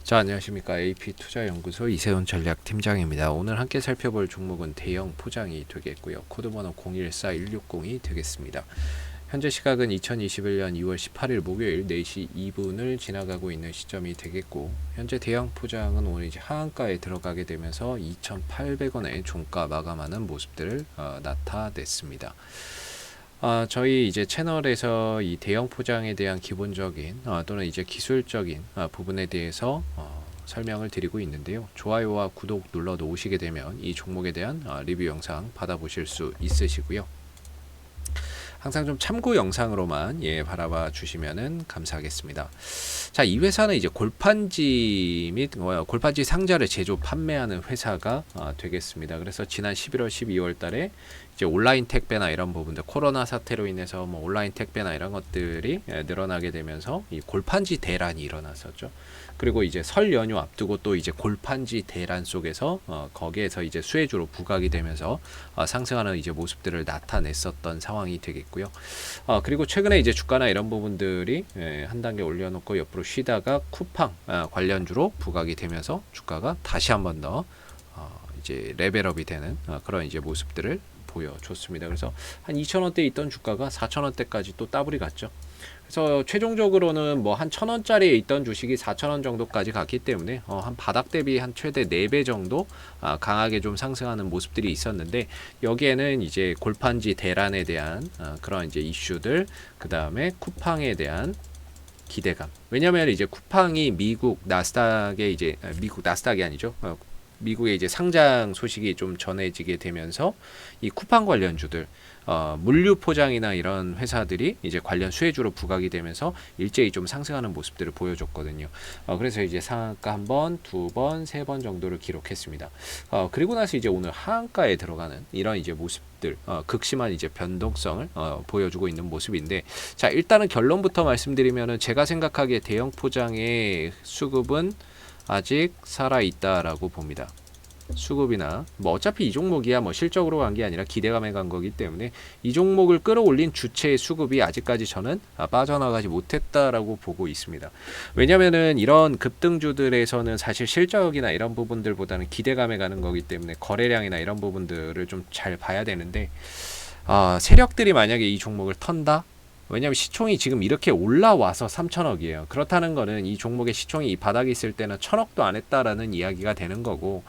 자, 안녕하십니까. AP투자연구소 이세훈 전략팀장입니다. 오늘 함께 살펴볼 종목은 대형 포장이 되겠고요. 코드번호 014160이 되겠습니다. 현재 시각은 2021년 2월 18일 목요일 4시 2분을 지나가고 있는 시점이 되겠고, 현재 대형 포장은 오늘 이제 하한가에 들어가게 되면서 2,800원의 종가 마감하는 모습들을 나타냈습니다. 저희 이제 채널에서 이 대형 포장에 대한 기본적인 또는 이제 기술적인 부분에 대해서 설명을 드리고 있는데요. 좋아요와 구독 눌러 놓으시게 되면 이 종목에 대한 리뷰 영상 받아보실 수 있으시고요. 항상 좀 참고 영상으로만 바라봐 주시면은 감사하겠습니다. 자, 이 회사는 이제 골판지 및 골판지 상자를 제조 판매하는 회사가 되겠습니다. 그래서 지난 11월 12월 달에 이제 온라인 택배나 이런 부분들, 코로나 사태로 인해서 뭐 온라인 택배나 이런 것들이 늘어나게 되면서 이 골판지 대란이 일어났었죠. 그리고 이제 설 연휴 앞두고 또 이제 골판지 대란 속에서 거기에서 이제 수혜주로 부각이 되면서 상승하는 이제 모습들을 나타냈었던 상황이 되겠고요. 그리고 최근에 이제 주가나 이런 부분들이 한 단계 올려놓고 옆으로 쉬다가 쿠팡 관련주로 부각이 되면서 주가가 다시 한 번 더 이제 레벨업이 되는 그런 이제 모습들을 보여줬습니다. 그래서 한 2,000원대 있던 주가가 4,000원대까지 또 따블이 갔죠. 그래서 최종적으로는 뭐 한 1,000원짜리에 있던 주식이 4,000원 정도까지 갔기 때문에 한 바닥 대비 한 최대 4배 정도 강하게 좀 상승하는 모습들이 있었는데, 여기에는 이제 골판지 대란에 대한 그런 이제 이슈들, 그 다음에 쿠팡에 대한 기대감. 왜냐면 이제 쿠팡이 미국 나스닥에 이제 미국 나스닥이 아니죠. 미국의 이제 상장 소식이 좀 전해지게 되면서 이 쿠팡 관련주들, 물류 포장이나 이런 회사들이 이제 관련 수혜주로 부각이 되면서 일제히 좀 상승하는 모습들을 보여줬거든요. 그래서 이제 상한가 한 번, 두 번, 세 번 정도를 기록했습니다. 그리고 나서 이제 오늘 하한가에 들어가는 이런 이제 모습들, 극심한 이제 변동성을 보여주고 있는 모습인데, 자, 일단은 결론부터 말씀드리면은 제가 생각하기에 대형 포장의 수급은 아직 살아있다라고 봅니다. 수급이나 뭐 어차피 이 종목이야 뭐 실적으로 간 게 아니라 기대감에 간 거기 때문에 이 종목을 끌어올린 주체의 수급이 아직까지 저는 빠져나가지 못했다라고 보고 있습니다. 왜냐면은 이런 급등주들에서는 사실 실적이나 이런 부분들보다는 기대감에 가는 거기 때문에 거래량이나 이런 부분들을 좀 잘 봐야 되는데, 세력들이 만약에 이 종목을 턴다? 왜냐하면 시총이 지금 이렇게 올라와서 3천억이에요. 그렇다는 거는 이 종목의 시총이 이 바닥에 있을 때는 1,000억도 안 했다라는 이야기가 되는 거고,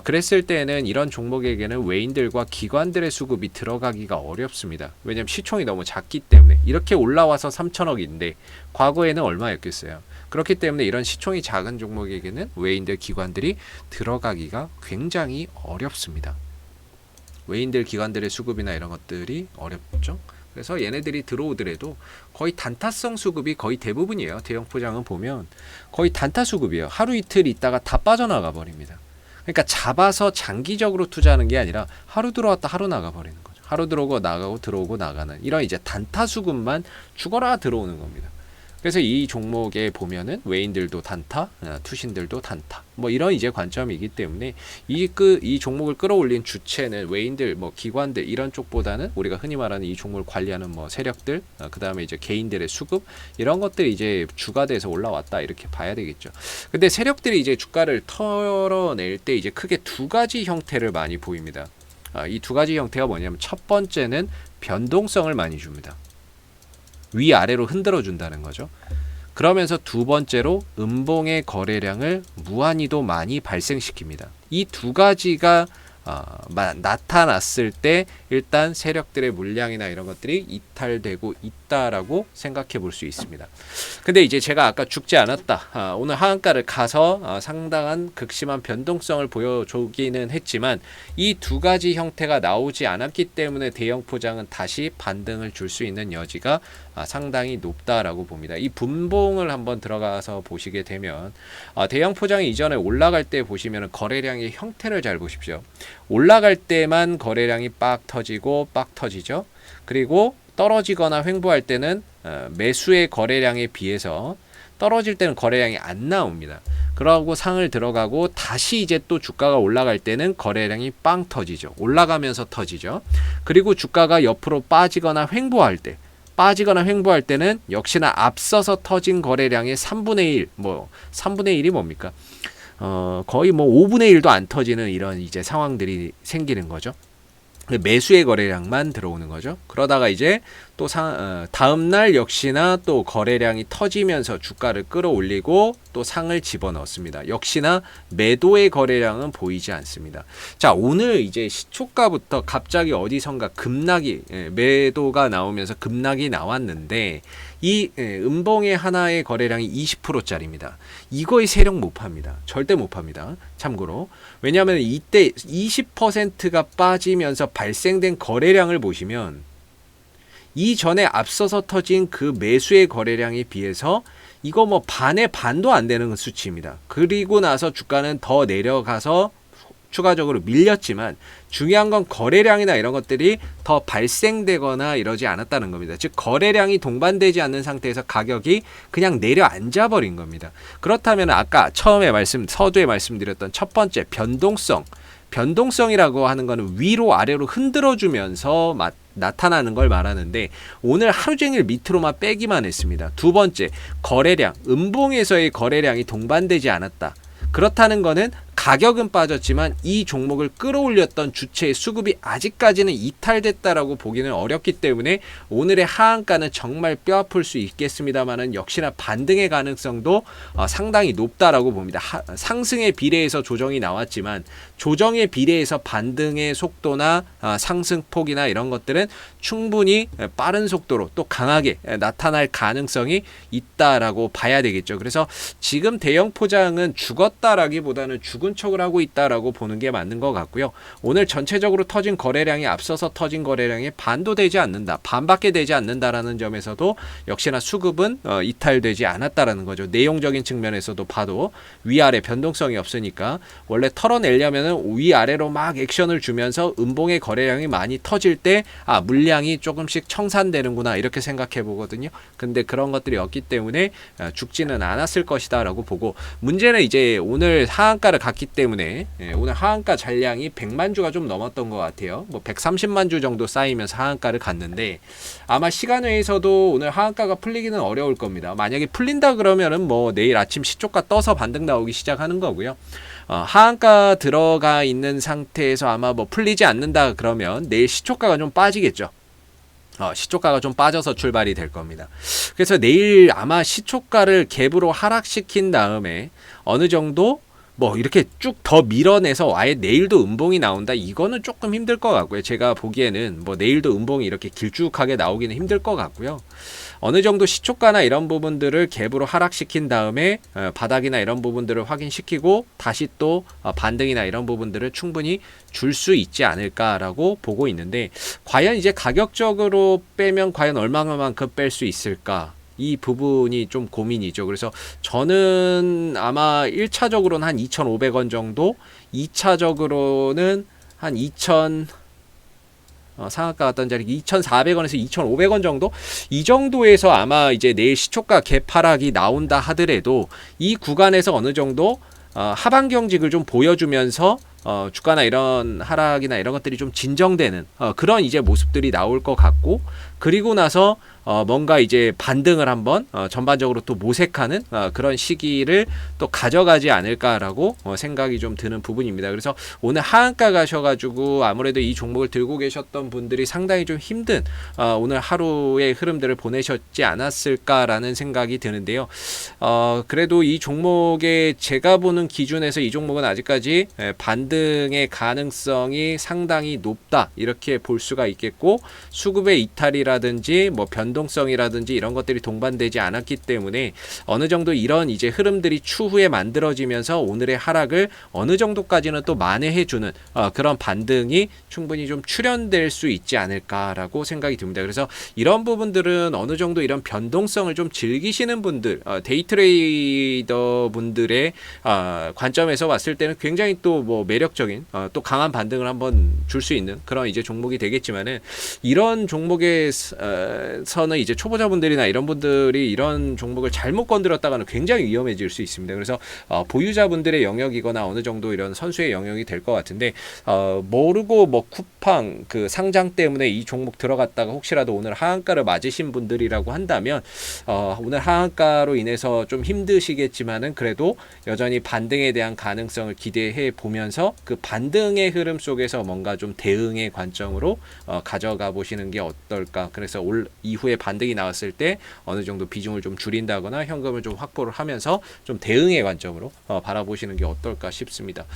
그랬을 때는 이런 종목에게는 외인들과 기관들의 수급이 들어가기가 어렵습니다. 왜냐하면 시총이 너무 작기 때문에. 이렇게 올라와서 3천억인데 과거에는 얼마였겠어요. 그렇기 때문에 이런 시총이 작은 종목에게는 외인들, 기관들이 들어가기가 굉장히 어렵습니다. 외인들, 기관들의 수급이나 이런 것들이 어렵죠. 그래서 얘네들이 들어오더라도 거의 단타성 수급이 거의 대부분이에요. 대형 포장은 보면 거의 단타 수급이에요. 하루 이틀 있다가 다 빠져나가 버립니다. 그러니까 잡아서 장기적으로 투자하는 게 아니라 하루 들어왔다 하루 나가 버리는 거죠. 하루 들어오고 나가고 들어오고 나가는 이런 이제 단타 수급만 죽어라 들어오는 겁니다. 그래서 이 종목에 보면은 외인들도 단타, 투신들도 단타, 뭐 이런 이제 관점이기 때문에 이 종목을 끌어올린 주체는 외인들, 뭐 기관들 이런 쪽보다는 우리가 흔히 말하는 이 종목을 관리하는 뭐 세력들, 그 다음에 이제 개인들의 수급 이런 것들이 이제 주가 돼서 올라왔다 이렇게 봐야 되겠죠. 근데 세력들이 이제 주가를 털어낼 때 이제 크게 두 가지 형태를 많이 보입니다. 이 두 가지 형태가 뭐냐면 첫 번째는 변동성을 많이 줍니다. 위아래로 흔들어 준다는 거죠. 그러면서 두 번째로 음봉의 거래량을 무한히도 많이 발생시킵니다. 이 두 가지가 나타났을 때 일단 세력들의 물량이나 이런 것들이 이탈되고 있다라고 생각해 볼 수 있습니다. 근데 이제 제가 아까 죽지 않았다, 오늘 하한가를 가서 상당한 극심한 변동성을 보여주기는 했지만 이 두 가지 형태가 나오지 않았기 때문에 대형 포장은 다시 반등을 줄 수 있는 여지가 상당히 높다라고 봅니다. 이 분봉을 한번 들어가서 보시게 되면 대형 포장이 이전에 올라갈 때 보시면 거래량의 형태를 잘 보십시오. 올라갈 때만 거래량이 빡 터지고 빡 터지죠. 그리고 떨어지거나 횡보할 때는 매수의 거래량에 비해서 떨어질 때는 거래량이 안 나옵니다. 그러고 상을 들어가고 다시 이제 또 주가가 올라갈 때는 거래량이 빵 터지죠. 올라가면서 터지죠. 그리고 주가가 옆으로 빠지거나 횡보할 때 빠지거나 횡보할 때는 역시나 앞서서 터진 거래량의 3분의 1, 뭐 3분의 1이 뭡니까? 거의 뭐 5분의 1도 안 터지는 이런 이제 상황들이 생기는 거죠. 매수의 거래량만 들어오는 거죠. 그러다가 이제 또 다음날 역시나 또 거래량이 터지면서 주가를 끌어올리고 또 상을 집어넣습니다. 역시나 매도의 거래량은 보이지 않습니다. 자, 오늘 이제 시초가부터 갑자기 어디선가 급락이 매도가 나오면서 급락이 나왔는데 이 음봉의 하나의 거래량이 20%짜리입니다. 이거의 세력 못 팝니다. 절대 못 팝니다. 참고로. 왜냐하면 이때 20%가 빠지면서 발생된 거래량을 보시면 이전에 앞서서 터진 그 매수의 거래량에 비해서 이거 뭐 반의 반도 안 되는 수치입니다. 그리고 나서 주가는 더 내려가서 추가적으로 밀렸지만 중요한 건 거래량이나 이런 것들이 더 발생되거나 이러지 않았다는 겁니다. 즉 거래량이 동반되지 않는 상태에서 가격이 그냥 내려앉아 버린 겁니다. 그렇다면 아까 처음에 서두에 말씀드렸던 첫 번째 변동성이라고 하는 거는 위로 아래로 흔들어주면서 나타나는 걸 말하는데 오늘 하루 종일 밑으로만 빼기만 했습니다. 두 번째, 거래량, 음봉에서의 거래량이 동반되지 않았다. 그렇다는 거는 가격은 빠졌지만 이 종목을 끌어올렸던 주체의 수급이 아직까지는 이탈됐다라고 보기는 어렵기 때문에 오늘의 하한가는 정말 뼈아플 수 있겠습니다만은 역시나 반등의 가능성도 상당히 높다라고 봅니다. 상승의 비례해서 조정이 나왔지만 조정의 비례해서 반등의 속도나 상승폭이나 이런 것들은 충분히 빠른 속도로 또 강하게 나타날 가능성이 있다라고 봐야 되겠죠. 그래서 지금 대형 포장은 죽었다라기보다는 죽은 척을 하고 있다라고 보는 게 맞는 것 같고요. 오늘 전체적으로 터진 거래량이 앞서서 터진 거래량의 반도 되지 않는다, 반밖에 되지 않는다라는 점에서도 역시나 수급은 이탈되지 않았다라는 거죠. 내용적인 측면에서도 봐도 위아래 변동성이 없으니까 원래 털어내려면은 위아래로 막 액션을 주면서 음봉의 거래량이 많이 터질 때 물량이 조금씩 청산되는구나 이렇게 생각해 보거든요. 근데 그런 것들이 없기 때문에 죽지는 않았을 것이다라고 보고 문제는 이제 오늘 하한가를 갔기 때문에 오늘 하한가 잔량이 100만 주가 좀 넘었던 것 같아요. 뭐 130만 주 정도 쌓이면서 하한가를 갔는데 아마 시간외에서도 오늘 하한가가 풀리기는 어려울 겁니다. 만약에 풀린다 그러면은 뭐 내일 아침 시초가 떠서 반등 나오기 시작하는 거고요. 하한가 들어가 있는 상태에서 아마 뭐 풀리지 않는다 그러면 내일 시초가가 좀 빠지겠죠. 시초가가 좀 빠져서 출발이 될 겁니다. 그래서 내일 아마 시초가를 갭으로 하락시킨 다음에 어느 정도 뭐 이렇게 쭉 더 밀어내서 아예 내일도 음봉이 나온다 이거는 조금 힘들 것 같고요. 제가 보기에는 뭐 내일도 음봉이 이렇게 길쭉하게 나오기는 힘들 것 같고요. 어느 정도 시초가나 이런 부분들을 갭으로 하락시킨 다음에 바닥이나 이런 부분들을 확인시키고 다시 또 반등이나 이런 부분들을 충분히 줄 수 있지 않을까라고 보고 있는데 과연 이제 가격적으로 빼면 과연 얼마만큼 뺄 수 있을까? 이 부분이 좀 고민이죠. 그래서 저는 아마 1차적으로는 한 2,500원 정도, 2차적으로는 한 2,000 상한가 갔던 자리 2,400원에서 2,500원 정도? 이 정도에서 아마 이제 내일 시초가 갭 하락이 나온다 하더라도 이 구간에서 어느 정도 하방 경직을 좀 보여주면서 주가나 이런 하락이나 이런 것들이 좀 진정되는 그런 이제 모습들이 나올 것 같고 그리고 나서 뭔가 이제 반등을 한번 전반적으로 또 모색하는 그런 시기를 또 가져가지 않을까라고 생각이 좀 드는 부분입니다. 그래서 오늘 하한가 가셔가지고 아무래도 이 종목을 들고 계셨던 분들이 상당히 좀 힘든 오늘 하루의 흐름들을 보내셨지 않았을까라는 생각이 드는데요. 그래도 이 종목의 제가 보는 기준에서 이 종목은 아직까지 반등의 가능성이 상당히 높다 이렇게 볼 수가 있겠고 수급의 이탈이라든지 뭐 변동성이라든지 이런 것들이 동반되지 않았기 때문에 어느 정도 이런 이제 흐름들이 추후에 만들어지면서 오늘의 하락을 어느 정도까지는 또 만회해주는 그런 반등이 충분히 좀 출현될 수 있지 않을까라고 생각이 듭니다. 그래서 이런 부분들은 어느 정도 이런 변동성을 좀 즐기시는 분들, 데이트레이더 분들의 관점에서 봤을 때는 굉장히 또 뭐 매력적인 또 강한 반등을 한번 줄 수 있는 그런 이제 종목이 되겠지만은 이런 종목에서는 이제 초보자분들이나 이런 분들이 이런 종목을 잘못 건드렸다가는 굉장히 위험해질 수 있습니다. 그래서 보유자분들의 영역이거나 어느 정도 이런 선수의 영역이 될 것 같은데 모르고 뭐 쿠팡 그 상장 때문에 이 종목 들어갔다가 혹시라도 오늘 하한가를 맞으신 분들이라고 한다면 오늘 하한가로 인해서 좀 힘드시겠지만은 그래도 여전히 반등에 대한 가능성을 기대해 보면서 그 반등의 흐름 속에서 뭔가 좀 대응의 관점으로 가져가 보시는 게 어떨까. 그래서 올 이후에 반등이 나왔을 때 어느 정도 비중을 좀 줄인다거나 현금을 좀 확보를 하면서 좀 대응의 관점으로 바라보시는 게 어떨까 싶습니다.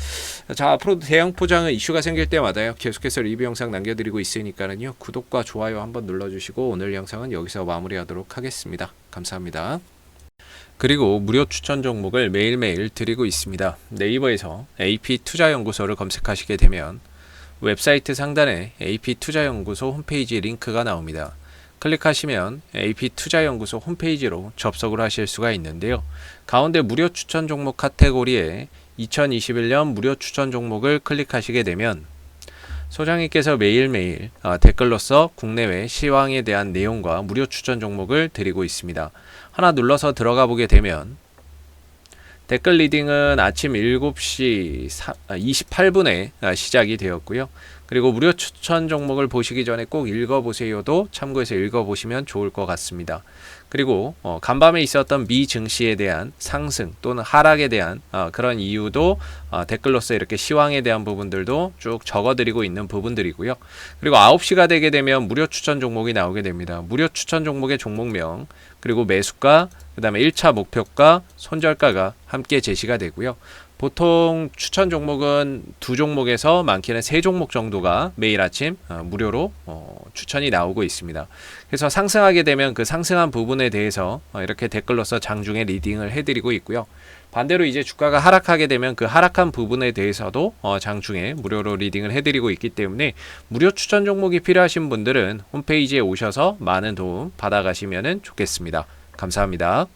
자, 앞으로도 대형 포장은 이슈가 생길 때마다요 계속해서 리뷰 영상 남겨드리고 있으니까는요 구독과 좋아요 한번 눌러주시고 오늘 영상은 여기서 마무리하도록 하겠습니다. 감사합니다. 그리고 무료 추천 종목을 매일매일 드리고 있습니다. 네이버에서 AP투자연구소를 검색하시게 되면 웹사이트 상단에 AP투자연구소 홈페이지 링크가 나옵니다. 클릭하시면 AP투자연구소 홈페이지로 접속을 하실 수가 있는데요. 가운데 무료 추천 종목 카테고리에 2021년 무료 추천 종목을 클릭하시게 되면 소장님께서 매일매일 댓글로서 국내외 시황에 대한 내용과 무료 추천 종목을 드리고 있습니다. 하나 눌러서 들어가 보게 되면 댓글 리딩은 아침 7시 28분에 시작이 되었고요. 그리고 무료 추천 종목을 보시기 전에 꼭 읽어보세요도 참고해서 읽어보시면 좋을 것 같습니다. 그리고 간밤에 있었던 미 증시에 대한 상승 또는 하락에 대한 그런 이유도 댓글로서 이렇게 시황에 대한 부분들도 쭉 적어드리고 있는 부분들이고요. 그리고 9시가 되게 되면 무료 추천 종목이 나오게 됩니다. 무료 추천 종목의 종목명 그리고 매수가 그 다음에 1차 목표가 손절가가 함께 제시가 되고요. 보통 추천 종목은 2종목에서 많게는 3종목 정도가 매일 아침 무료로 추천이 나오고 있습니다. 그래서 상승하게 되면 그 상승한 부분에 대해서 이렇게 댓글로서 장중에 리딩을 해드리고 있고요. 반대로 이제 주가가 하락하게 되면 그 하락한 부분에 대해서도 장중에 무료로 리딩을 해드리고 있기 때문에 무료 추천 종목이 필요하신 분들은 홈페이지에 오셔서 많은 도움 받아가시면 좋겠습니다. 감사합니다.